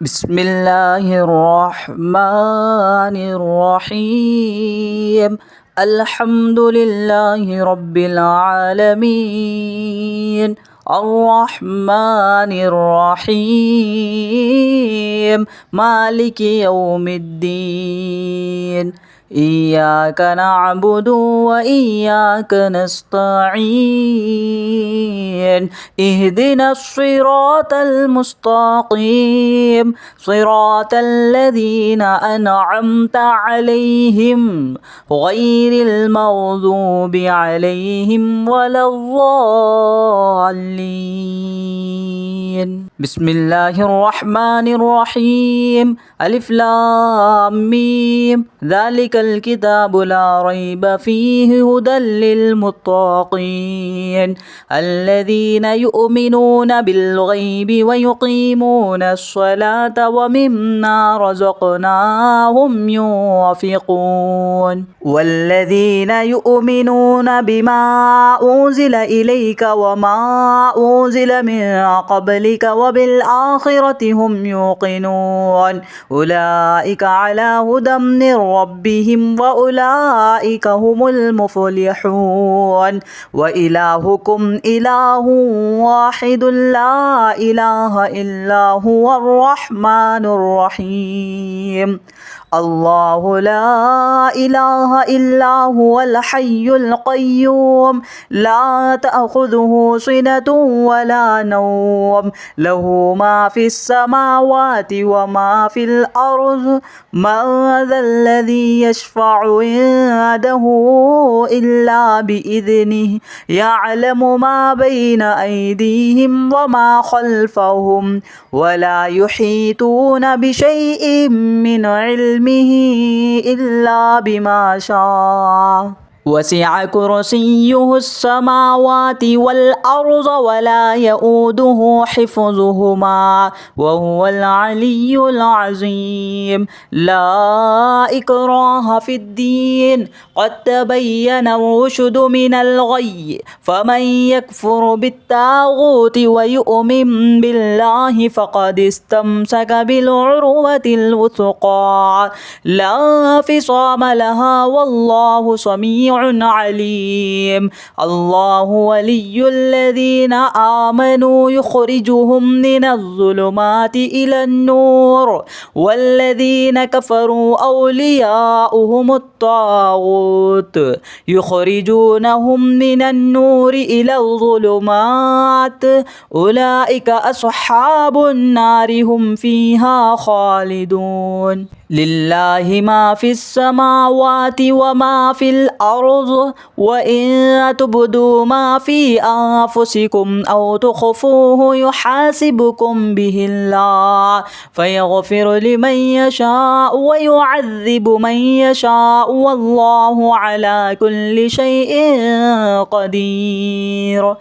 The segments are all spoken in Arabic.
بسم الله الرحمن الرحيم. الحمد لله رب العالمين، الرحمن الرحيم، مالك يوم الدين. إياك نعبد وإياك نستعين. اهدنا الصراط المستقيم، صراط الذين أنعمت عليهم غير المغضوب عليهم ولا الضالين. بسم الله الرحمن الرحيم. ألف لام ميم. ذلك الكتاب لا ريب فيه هدى للمتقين الذين يؤمنون بالغيب ويقيمون الصلاة ومما رزقناهم ينفقون والذين يؤمنون بما أنزل إليك وما أنزل من قبلك وبالآخرة هم يوقنون أولئك على هدى من ربهم وأولئك هم المفلحون. وإلهكم إله واحد لا إله إلا هو الرحمن الرحيم. الله لا إله إلا هو الحي القيوم لا تأخذه سنة ولا نوم له ما في السماوات وما في الأرض. من ذا الذي يشفع عنده إلا بإذنه يعلم ما بين أيديهم وما خلفهم ولا يحيطون بشيء من علمه إلا بما شاء. وسع كرسيه السماوات والأرض ولا يؤوده حفظهما وهو العلي العظيم. لا إكراه في الدين قد تبين الرشد من الغي فمن يكفر بالطاغوت ويؤمن بالله فقد استمسك بالعروة الوثقى لا انفصام لها والله سميع عليم. الله ولي الذين آمنوا يخرجهم من الظلمات إلى النور والذين كفروا أولياؤهم الطاغوت يخرجونهم من النور إلى الظلمات أولئك أصحاب النار هم فيها خالدون. لله ما في السماوات وما في الأرض وإن تبدوا ما في أنفسكم أو تخفوه يحاسبكم به الله فيغفر لمن يشاء ويعذب من يشاء والله على كل شيء قدير.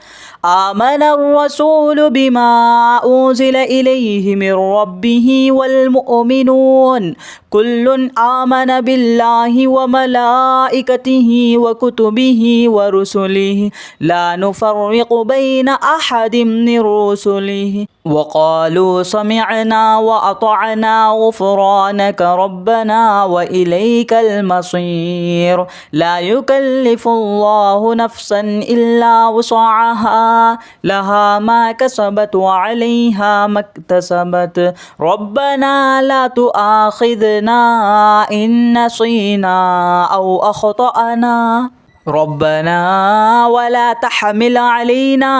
آمن الرسول بما أنزل إليه من ربه والمؤمنون كل آمن بالله وملائكته وكتبه ورسله لا نفرق بين أحد من رسله وقالوا سمعنا وأطعنا غفرانك ربنا وإليك المصير. لا يكلف الله نفسا إلا وسعها لها ما كسبت وعليها ما اكتسبت ربنا لا تؤاخذنا إن نسينا أو أخطأنا ربنا ولا تحمل علينا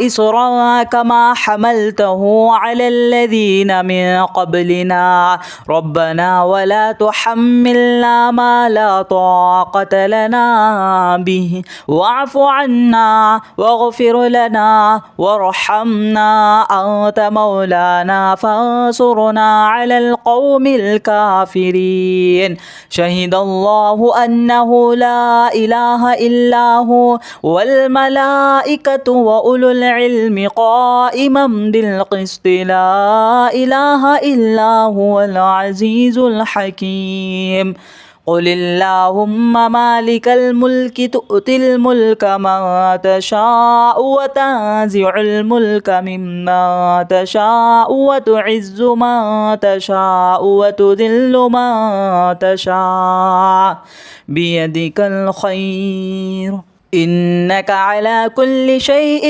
إصرا كما حملته على الذين من قبلنا ربنا ولا تحملنا ما لا طاقة لنا به واعف عنا واغفر لنا وارحمنا أنت مولانا فانصرنا على القوم الكافرين. شهد الله أنه لا إله إلا هو والملائكة وأولو العلم قائما بالقسط لا إله إلا هو العزيز الحكيم. قل اللهم مالك الملك تؤتي الملك من تشاء وتنزع الملك ممن تشاء وتعز من تشاء وتذل من تشاء بيدك الخير إنك على كل شيء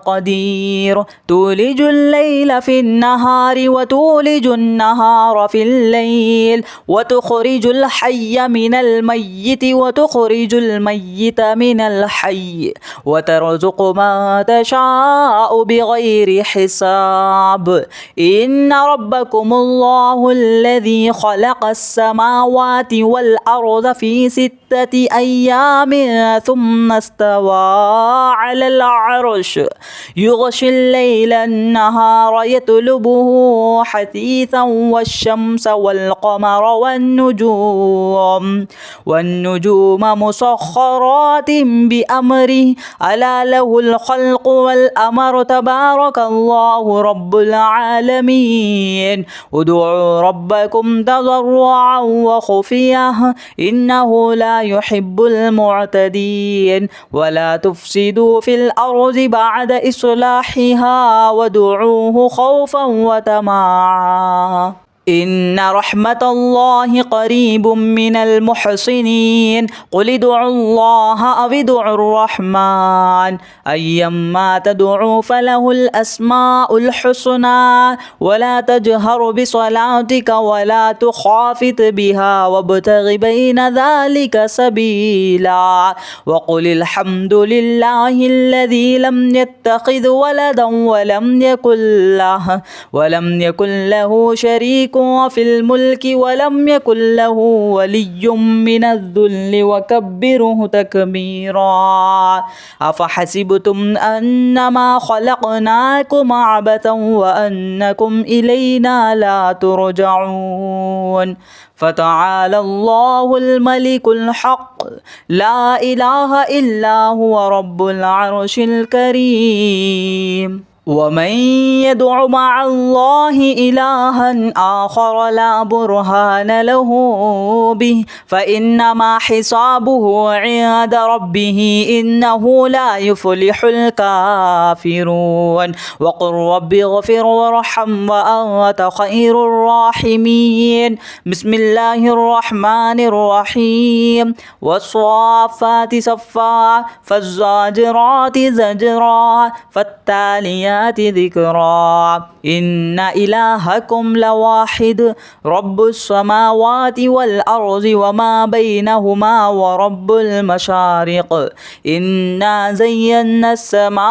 قدير تولج الليل في النهار وتولج النهار في الليل وتخرج الحي من الميت وتخرج الميت من الحي وترزق ما تشاء بغير حساب إن ربكم الله الذي خلق السماوات والأرض في 6 أيام ثم استوى على العرش يغشي الليل النهار يطلبه حثيثا والشمس والقمر والنجوم مسخرات بأمره ألا له الخلق والأمر تبارك الله رب العالمين ادعوا ربكم تضرعا وخفية إنه لا يحب المعتدين ولا تفسدوا في الأرض بعد إصلاحها وادعوه خوفا وطمعا إن رحمة الله قريب من المحسنين قل ادعوا الله أو ادعوا الرحمن أيما تدعوا فله الأسماء الحسنى ولا تجهر بصلاتك ولا تخافت بها وابتغ بين ذلك سبيلا وقل الحمد لله الذي لم يتخذ ولدا ولم يكن له شريك في الملك ولم يكن له ولي من الذل وكبره تكبيرا أفحسبتم أنما خلقناكم عبثا وأنكم إلينا لا ترجعون فتعالى الله الملك الحق لا إله إلا هو رب العرش الكريم ومن يدع مع الله إلها آخر لا برهان له به فإنما حسابه عند ربه إنه لا يفلح الكافرون وقل رب اغفر وارحم وأنت خير الراحمين بسم الله الرحمن الرحيم والصافات صفا فالزاجرات زجرا فالتاليات ذكرا إن إلهكم لواحد رب السماوات والأرض وما بينهما ورب المشارق إنا زينا السماء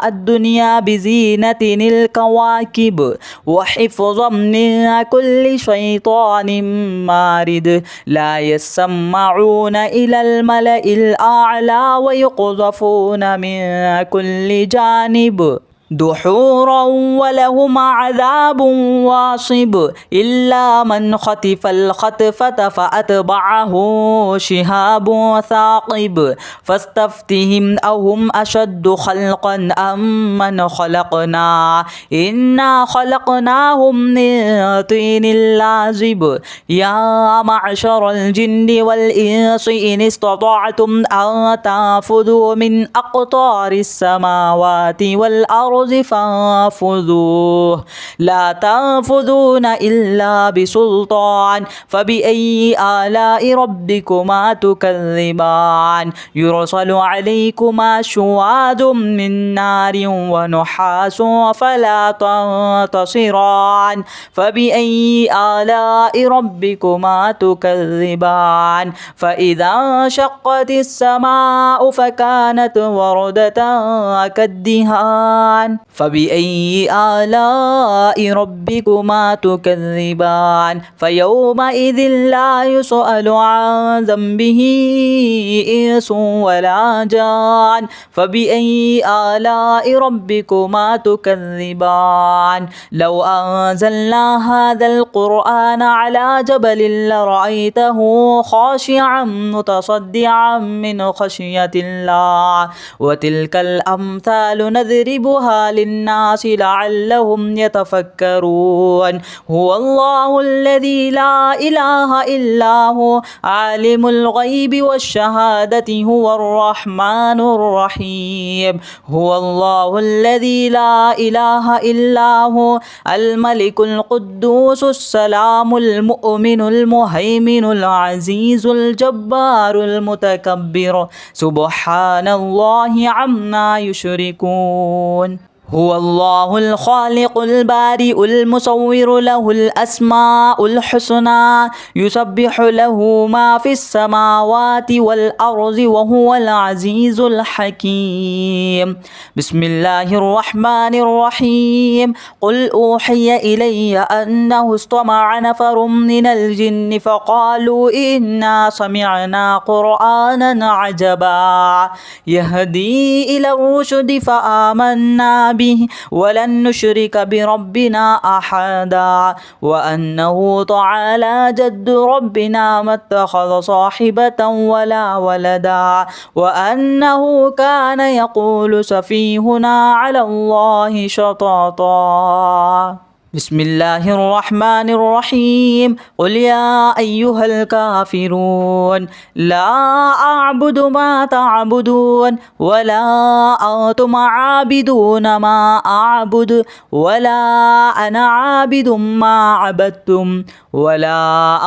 الدنيا بزينة الكواكب وحفظا من كل شيطان مارد لا يسمعون إلى الملأ الأعلى ويقذفون من كل جانب دحورا ولهم عذاب واصب إلا من خطف الخطفة فأتبعه شهاب ثاقب فاستفتهم أهم أشد خلقا أم من خلقنا إنا خلقناهم من طين لازب يا معشر الجن والإنس إن استطعتم أن تنفذوا من أقطار السماوات والأرض فانفذوه لا تنفذون إلا بسلطان فبأي آلاء ربكما تكذبان يرسل عليكما شواظ من نار ونحاس فلا تنتصران فبأي آلاء ربكما تكذبان فإذا انشقت السماء فكانت وردة كالدهان فبأي آلاء ربكما تكذبان فيومئذ لا يسأل عن ذنبه إنس ولا جان فبأي آلاء ربكما تكذبان لو أنزلنا هذا القرآن على جبل لرأيته خاشعا متصدعا من خشية الله وتلك الأمثال نضربها ليبينها للناس لعلهم يتفكرون هو الله الذي لا إله إلا هو عالم الغيب والشهادة هو الرحمن الرحيم هو الله الذي لا إله إلا هو الملك القدوس السلام المؤمن المهيمن العزيز الجبار المتكبر سبحان الله عما يشركون هو الله الخالق البارئ المصور له الأسماء الحسنى يسبح له ما في السماوات والأرض وهو العزيز الحكيم بسم الله الرحمن الرحيم قل أوحي إلي أنه استمع نفر من الجن فقالوا إنا سمعنا قرآنا عجبا يهدي إلى الرشد فآمنا به ولن نشرك بربنا أحدا وأنه تعالى جد ربنا ما اتخذ صاحبة ولا ولدا وأنه كان يقول سفيهنا على الله شططا بسم الله الرحمن الرحيم قل يا أيها الكافرون لا أعبد ما تعبدون ولا أنتم عابدون ما أعبد ولا أنا عابد ما عبدتم ولا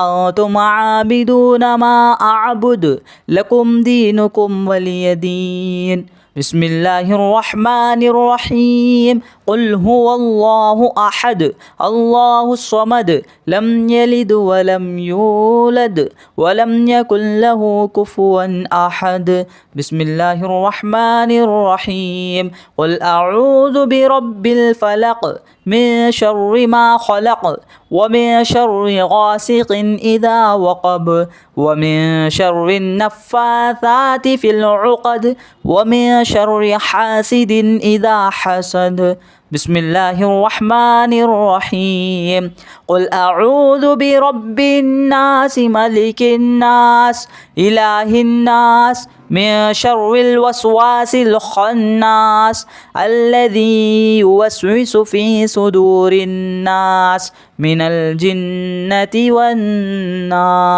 أنتم عابدون ما أعبد لكم دينكم ولي دين بسم الله الرحمن الرحيم قل هو الله أحد الله الصمد لم يلد ولم يولد ولم يكن له كفوا أحد بسم الله الرحمن الرحيم قل أعوذ برب الفلق من شر ما خلق ومن شر غاسق إذا وقب ومن شر النفاثات في العقد ومن شر حاسد إذا حسد بسم الله الرحمن الرحيم قل أعوذ برب الناس ملك الناس إله الناس من شر الوسواس الخناس الذي يوسوس في صدور الناس من الجنة والناس